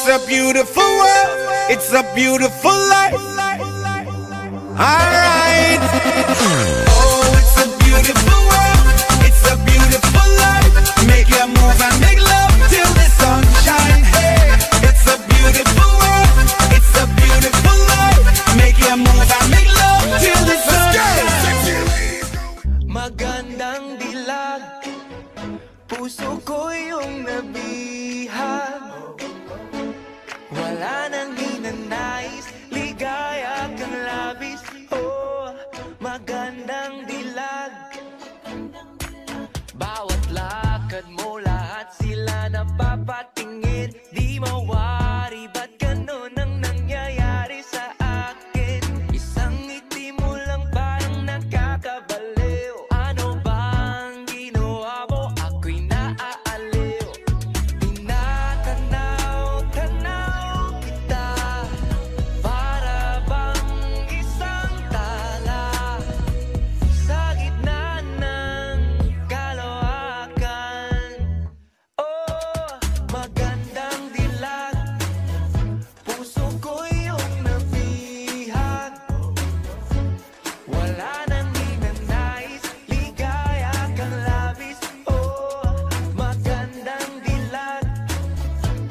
a beautiful world, it's a beautiful life. Alright. Oh, it's a beautiful world, it's a beautiful life. Make your move and make love till the sun shine. Hey, it's a beautiful world, it's a beautiful life. Make your move and make love till the sun shine. Magandang dilag, puso ko yung nabihag. Wala nang hinanais, ligaya kang labis. Oh, magandang dilag. Bawat lakad mo, lahat sila napapatingin. Di mawari, ba't ganun ang nangyayari sa akin? Isang ngiti mo lang parang nakakabaliw. Ano bang ginawa mo? Ako'y naaaliw. Tinatanaw-tanaw kita, para bang isang tala sa gitna ng kalawakan. Oh, magandang dilag, puso ko yung nabihag. Wala nang hinanais, ligaya kang labis. Oh, magandang dilag.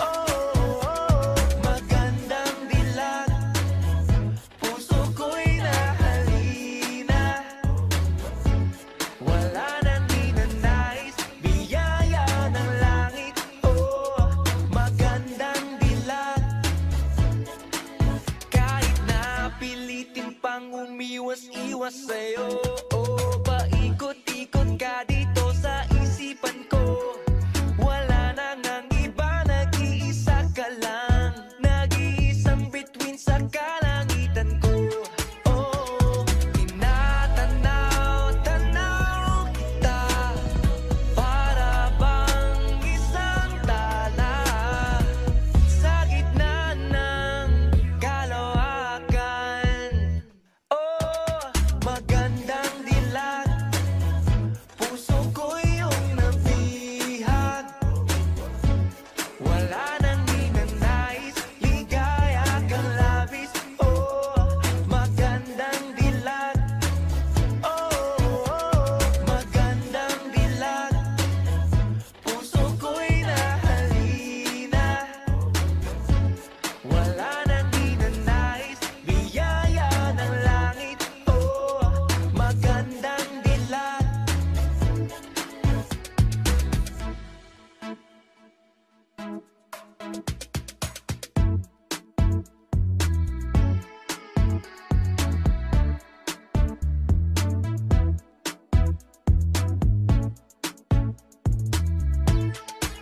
Oh, magandang dilag, puso ko'y nahalina. Wala nang hinanais, biyaya ng langit. Oh, magandang dilag. Kahit na pilitin pang umiwas-iwas sa'yo, oh, paikot-ikot ka dito sa isipan ko. Wala nang ang iba, nag-iisa ka lang. Nag-iisang bituin sa kalangitan ko. Oh, tinatanaw-tanaw kita, para bang isang tala sa gitna ng kalawakan. Oh, magandang dilag, puso ko yung nabihag. Wala nang hinanais, ligaya kang labis. Oh, magandang dilag. Oh, magandang dilag, puso ko'y nahalina. Wala nang hinanais, biyaya ng langit. Oh, magandang dilag.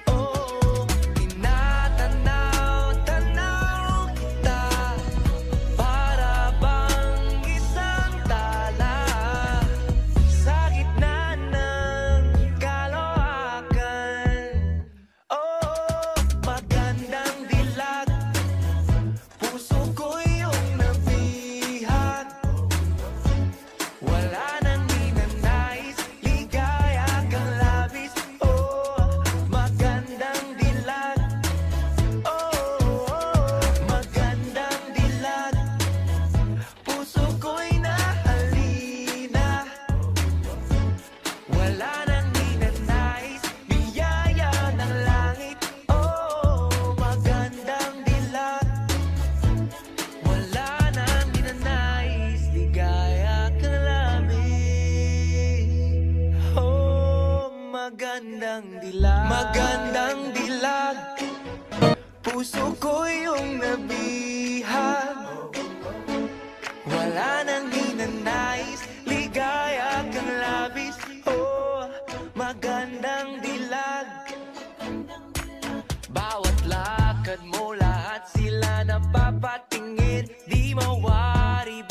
Oh, tinatanaw-tanaw kita, para bang isang tala sa gitna ng kalawakan. Oh, magandang dilag, puso ko yung nabihag. Wala nang hinanais, ligaya kang labis. Oh, magandang dilag. Oh, magandang dilag, puso ko'y nahalina. Wala nang hinanais, biyaya ng langit. Oh, magandang dilag. Wala nang hinanais, ligaya kang labis. Oh, magandang dilag. Magandang dilag, puso ko yung nabihag. Wala nang hinanais, ligaya kang labis. Oh, magandang dilag. Bawat lakad mo, lahat sila napapatingin. Di mawari,